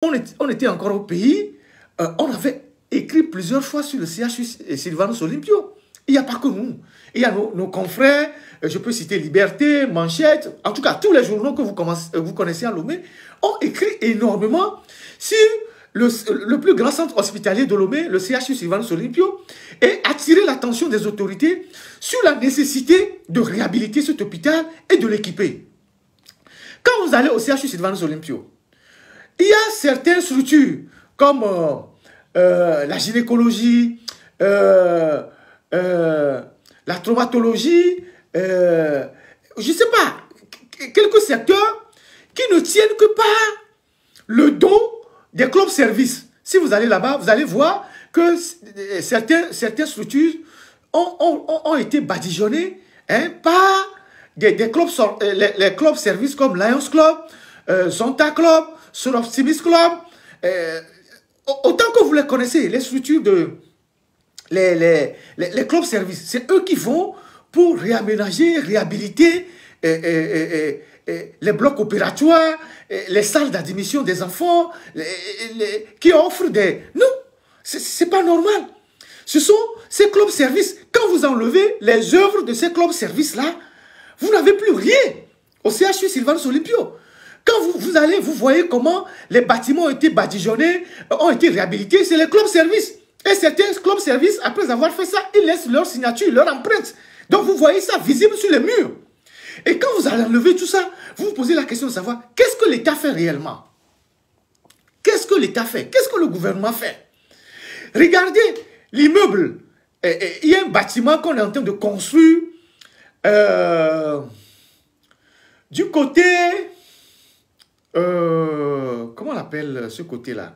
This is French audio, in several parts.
on était encore au pays, on avait écrit plusieurs fois sur le CHU Sylvanus Olympio. Il n'y a pas que nous. Il y a nos confrères, je peux citer Liberté, Manchette, en tout cas tous les journaux que vous connaissez à Lomé, ont écrit énormément sur le plus grand centre hospitalier de Lomé, le CHU Sylvanus Olympio, et attirer l'attention des autorités sur la nécessité de réhabiliter cet hôpital et de l'équiper. Quand vous allez au CHU Sylvanus Olympio, il y a certaines structures comme la gynécologie, la traumatologie, je ne sais pas, quelques secteurs qui ne tiennent que par le don des clubs services. Si vous allez là-bas, vous allez voir que certaines structures ont été badigeonnées par des clubs, les clubs services comme Lions Club, Zonta Club, Son Optimist Club. Autant que vous les connaissez, les structures les clubs services, c'est eux qui vont pour réaménager, réhabiliter les blocs opératoires, les salles d'admission des enfants, qui offrent des... Non, c'est pas normal. Ce sont ces clubs services. Quand vous enlevez les œuvres de ces clubs services-là, vous n'avez plus rien au CHU Sylvanus Olympio. Quand vous allez, vous voyez comment les bâtiments ont été badigeonnés, ont été réhabilités, c'est les clubs services. Et certains clubs services, après avoir fait ça, ils laissent leur signature, leur empreinte. Donc vous voyez ça visible sur les murs. Et quand vous allez enlever tout ça, vous vous posez la question de savoir qu'est-ce que l'État fait réellement? Qu'est-ce que l'État fait? Qu'est-ce que le gouvernement fait? Regardez l'immeuble. Il y a un bâtiment qu'on est en train de construire du côté... comment on appelle ce côté-là?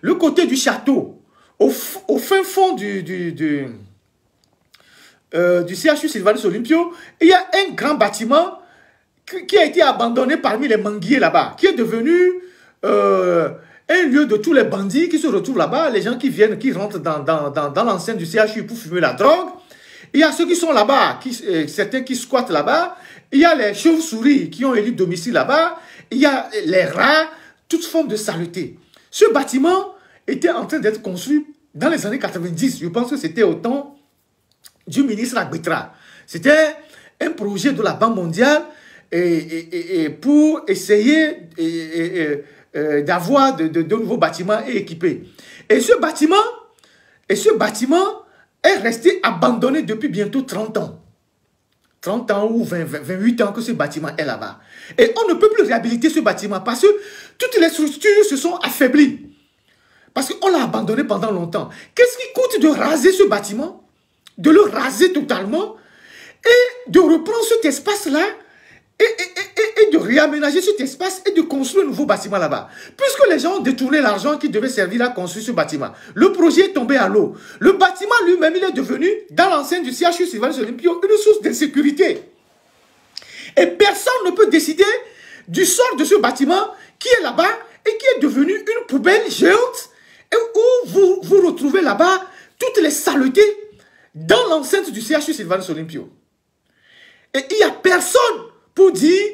Le côté du château, au fin fond du CHU Sylvanus Olympio, il y a un grand bâtiment qui a été abandonné parmi les manguiers là-bas, qui est devenu un lieu de tous les bandits qui se retrouvent là-bas, les gens qui viennent, qui rentrent dans l'enceinte du CHU pour fumer la drogue. Il y a ceux qui sont là-bas, certains qui squattent là-bas. Il y a les chauves-souris qui ont élu domicile là-bas. Il y a les rats, toutes formes de saleté. Ce bâtiment était en train d'être construit dans les années 90. Je pense que c'était au temps du ministre Agbitra. C'était un projet de la Banque mondiale pour essayer d'avoir de nouveaux bâtiments équipés. Et ce bâtiment est resté abandonné depuis bientôt 30 ans. 30 ans ou 28 ans que ce bâtiment est là-bas. Et on ne peut plus réhabiliter ce bâtiment parce que toutes les structures se sont affaiblies. Parce qu'on l'a abandonné pendant longtemps. Qu'est-ce qui coûte de raser ce bâtiment? De le raser totalement et de reprendre cet espace-là et de réaménager cet espace et de construire un nouveau bâtiment là-bas. Puisque les gens ont détourné l'argent qui devait servir à construire ce bâtiment. Le projet est tombé à l'eau. Le bâtiment lui-même, il est devenu, dans l'enceinte du CHU Sylvanus Olympio, une source d'insécurité. Et personne ne peut décider du sort de ce bâtiment qui est là-bas et qui est devenu une poubelle géante et où vous retrouvez là-bas toutes les saletés dans l'enceinte du CHU Sylvanus Olympio. Et il n'y a personne pour dire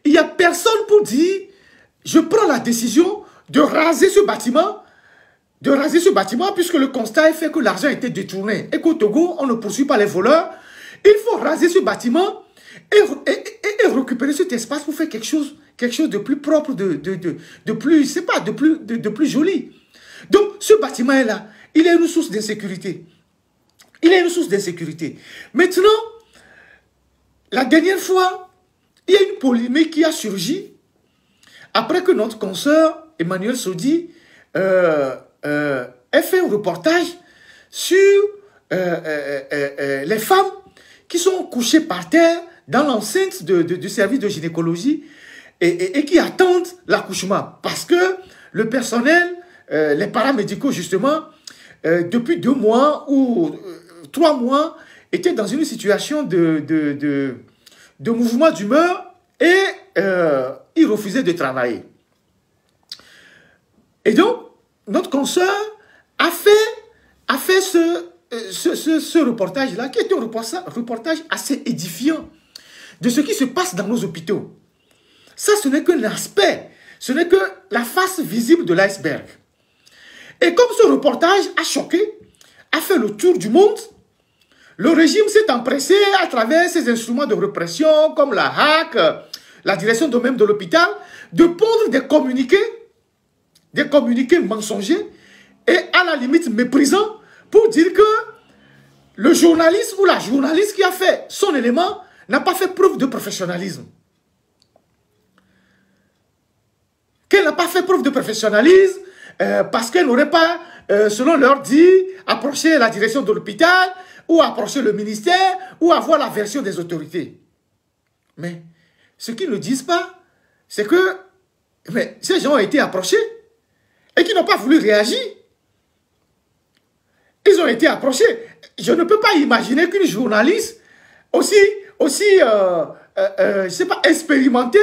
il n'y a personne pour dire je prends la décision de raser ce bâtiment, puisque le constat est fait que l'argent a été détourné et qu'au Togo, on ne poursuit pas les voleurs. Il faut raser ce bâtiment et récupérer cet espace pour faire quelque chose de plus propre, de plus, je sais pas, de plus joli. Donc, ce bâtiment est là. Il est une source d'insécurité. Maintenant, la dernière fois, il y a une polémique qui a surgi après que notre consoeur Emmanuel Sodi ait fait un reportage sur les femmes qui sont couchées par terre dans l'enceinte du service de gynécologie et qui attendent l'accouchement. Parce que le personnel, les paramédicaux justement, depuis 2 mois ou 3 mois, étaient dans une situation de mouvement d'humeur et ils refusaient de travailler. Et donc, notre consoeur a fait ce reportage-là, qui est un reportage assez édifiant de ce qui se passe dans nos hôpitaux. Ça, ce n'est qu'un aspect, ce n'est que la face visible de l'iceberg. Et comme ce reportage a choqué, a fait le tour du monde, le régime s'est empressé à travers ses instruments de répression, comme la HAC, la direction de même de l'hôpital, de pondre des communiqués mensongers et à la limite méprisants pour dire que le journaliste ou la journaliste qui a fait son élément n'a pas fait preuve de professionnalisme. Qu'elle n'a pas fait preuve de professionnalisme parce qu'elle n'aurait pas, selon leur dit, approché la direction de l'hôpital ou approché le ministère ou avoir la version des autorités. Mais ce qu'ils ne disent pas, c'est que ces gens ont été approchés et qui n'ont pas voulu réagir. Ils ont été approchés. Je ne peux pas imaginer qu'une journaliste aussi je sais pas, expérimentée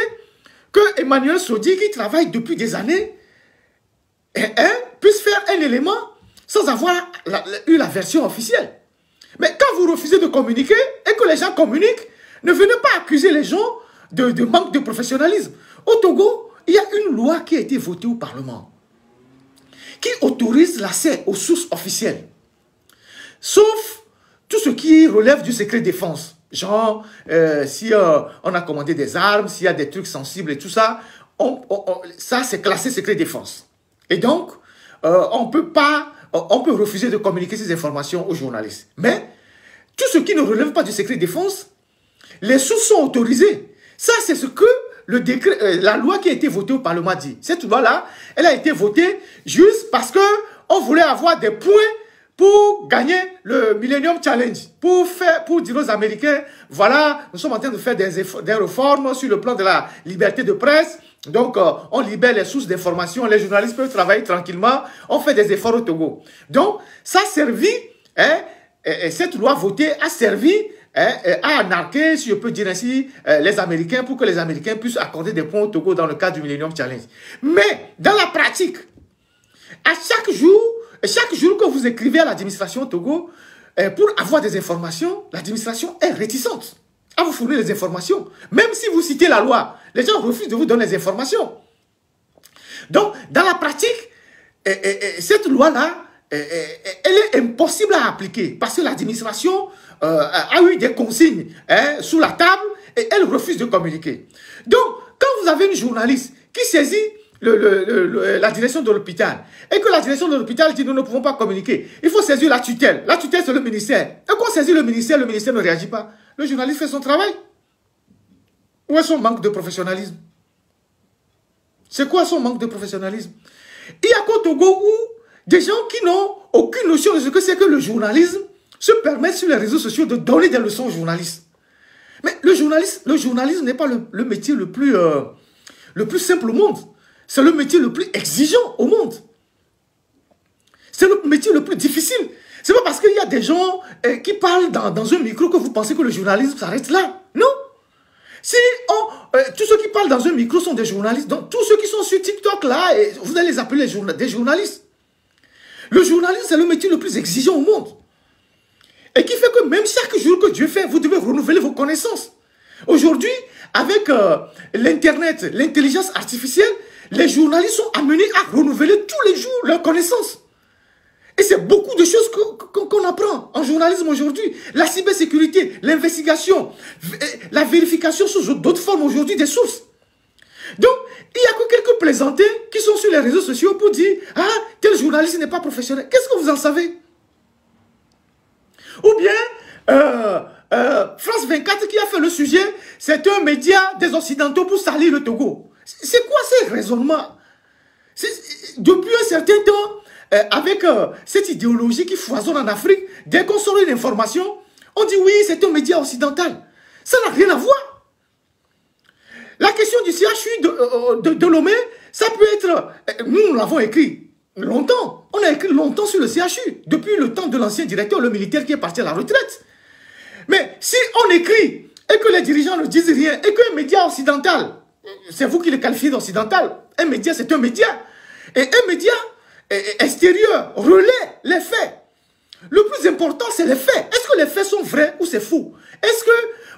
que Emmanuel Sodi, qui travaille depuis des années, puisse faire un élément sans avoir eu la version officielle. Mais quand vous refusez de communiquer et que les gens communiquent, ne venez pas accuser les gens de manque de professionnalisme. Au Togo, il y a une loi qui a été votée au Parlement qui autorise l'accès aux sources officielles. Sauf tout ce qui relève du secret défense. Genre, si on a commandé des armes, s'il y a des trucs sensibles et tout ça, ça c'est classé secret défense. Et donc, on peut refuser de communiquer ces informations aux journalistes. Mais, tout ce qui ne relève pas du secret défense, les sources sont autorisées. Ça, c'est ce que le décret, la loi qui a été votée au Parlement dit. Cette loi-là, elle a été votée juste parce qu'on voulait avoir des points pour gagner le Millennium Challenge, pour dire aux Américains, voilà, nous sommes en train de faire des réformes sur le plan de la liberté de presse. Donc, on libère les sources d'information, les journalistes peuvent travailler tranquillement, on fait des efforts au Togo. Donc, ça a servi, cette loi votée a servi à narquer, si je peux dire ainsi, les Américains pour que les Américains puissent accorder des points au Togo dans le cadre du Millennium Challenge. Mais, dans la pratique, à chaque jour que vous écrivez à l'administration au Togo, pour avoir des informations, l'administration est réticente à vous fournir les informations. Même si vous citez la loi, les gens refusent de vous donner les informations. Donc, dans la pratique, cette loi-là, elle est impossible à appliquer parce que l'administration a eu des consignes sous la table et elle refuse de communiquer. Donc, quand vous avez une journaliste qui saisit la direction de l'hôpital et que la direction de l'hôpital dit nous ne pouvons pas communiquer, il faut saisir la tutelle. La tutelle, c'est le ministère. Et quand on saisit le ministère ne réagit pas. Le journaliste fait son travail. Où est son manque de professionnalisme? C'est quoi son manque de professionnalisme? Il y a qu'au Togo où des gens qui n'ont aucune notion de ce que c'est que le journalisme se permettent sur les réseaux sociaux de donner des leçons aux journalistes. Mais le journalisme n'est pas le métier le plus simple au monde. C'est le métier le plus exigeant au monde. C'est le métier le plus difficile. C'est pas parce qu'il y a des gens qui parlent dans un micro que vous pensez que le journalisme s'arrête là. Non. Si tous ceux qui parlent dans un micro sont des journalistes, donc tous ceux qui sont sur TikTok là, vous allez les appeler des journalistes. Le journalisme, c'est le métier le plus exigeant au monde. Et qui fait que même chaque jour que Dieu fait, vous devez renouveler vos connaissances. Aujourd'hui, avec l'Internet, l'intelligence artificielle, les journalistes sont amenés à renouveler tous les jours leurs connaissances. Et c'est beaucoup de choses qu'on apprend en journalisme aujourd'hui. La cybersécurité, l'investigation, la vérification sous d'autres formes aujourd'hui des sources. Donc, il n'y a que quelques plaisantés qui sont sur les réseaux sociaux pour dire « Ah, tel journaliste n'est pas professionnel. » Qu'est-ce que vous en savez? Ou bien, France 24 qui a fait le sujet, c'est un média des Occidentaux pour salir le Togo. C'est quoi ces raisonnements? Depuis un certain temps, avec cette idéologie qui foisonne en Afrique, dès qu'on sort une information, on dit oui, c'est un média occidental. Ça n'a rien à voir. La question du CHU de Lomé, ça peut être... Nous l'avons écrit longtemps. On a écrit longtemps sur le CHU, depuis le temps de l'ancien directeur, le militaire qui est parti à la retraite. Mais si on écrit et que les dirigeants ne disent rien, et qu'un média occidental, c'est vous qui le qualifiez d'occidental, un média c'est un média, et un média extérieur relaie les faits. Le plus important, c'est les faits. Est-ce que les faits sont vrais ou c'est faux? Est-ce que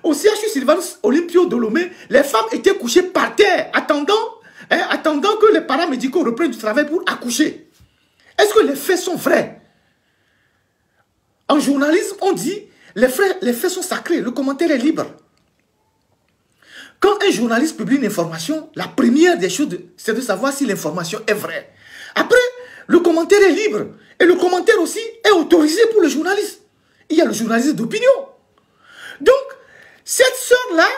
au CHU Sylvanus Olympio de Lomé, les femmes étaient couchées par terre, attendant que les paramédicaux reprennent du travail pour accoucher? Est-ce que les faits sont vrais? En journalisme, on dit les faits sont sacrés, le commentaire est libre. Quand un journaliste publie une information, la première des choses, c'est de savoir si l'information est vraie. Après, le commentaire est libre. Et le commentaire aussi est autorisé pour le journaliste. Il y a le journaliste d'opinion. Donc, cette sœur-là,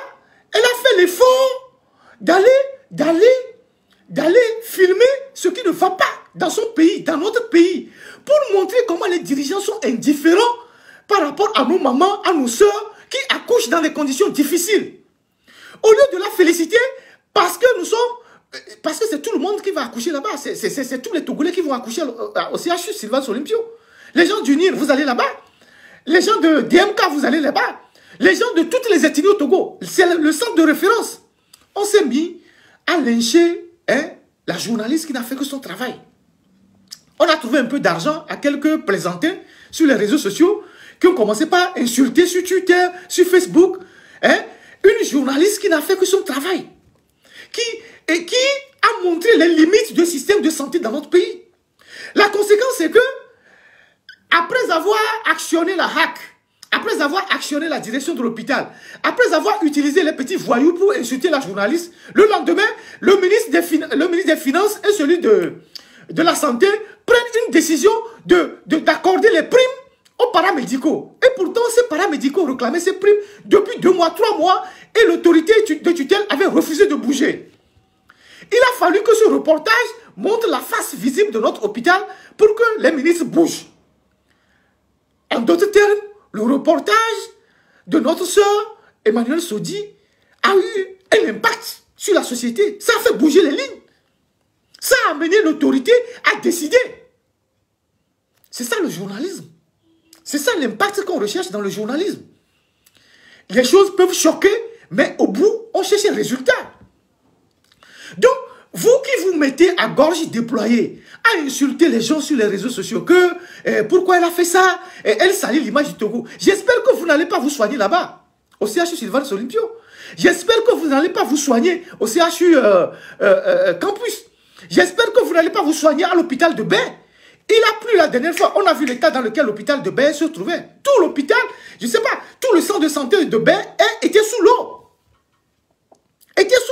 elle a fait l'effort d'aller filmer ce qui ne va pas dans son pays, dans notre pays, pour montrer comment les dirigeants sont indifférents par rapport à nos mamans, à nos sœurs qui accouchent dans des conditions difficiles. Au lieu de la féliciter, parce que c'est tout le monde qui va accoucher là-bas. C'est tous les Togolais qui vont accoucher au CHU Sylvanus Olympio. Les gens du Nil, vous allez là-bas. Les gens de DMK, vous allez là-bas. Les gens de toutes les ethnies au Togo. C'est le centre de référence. On s'est mis à lyncher la journaliste qui n'a fait que son travail. On a trouvé un peu d'argent à quelques plaisantins sur les réseaux sociaux qui ont commencé par insulter sur Twitter, sur Facebook, une journaliste qui n'a fait que son travail, qui a montré les limites du système de santé dans notre pays. La conséquence, c'est que, après avoir actionné la HAC, après avoir actionné la direction de l'hôpital, après avoir utilisé les petits voyous pour insulter la journaliste, le lendemain, le ministre des Finances et celui de la Santé prennent une décision d'accorder les primes aux paramédicaux. Et pourtant, ces paramédicaux réclamaient ces primes depuis 2 mois, 3 mois, et l'autorité de tutelle avait refusé de bouger. Il a fallu que ce reportage montre la face visible de notre hôpital pour que les ministres bougent. En d'autres termes, le reportage de notre sœur Emmanuelle Sodi a eu un impact sur la société. Ça a fait bouger les lignes. Ça a amené l'autorité à décider. C'est ça le journalisme. C'est ça l'impact qu'on recherche dans le journalisme. Les choses peuvent choquer, mais au bout, on cherche un résultat. Donc, vous qui vous mettez à gorge déployée, à insulter les gens sur les réseaux sociaux, pourquoi elle a fait ça, elle salit l'image du Togo. J'espère que vous n'allez pas vous soigner là-bas, au CHU Sylvanus Olympio. J'espère que vous n'allez pas vous soigner au CHU Campus. J'espère que vous n'allez pas vous soigner à l'hôpital de Bain. Il a plu la dernière fois, on a vu l'état dans lequel l'hôpital de Bain se trouvait. Tout l'hôpital, je ne sais pas, tout le centre de santé de Bain était sous l'eau. Était sous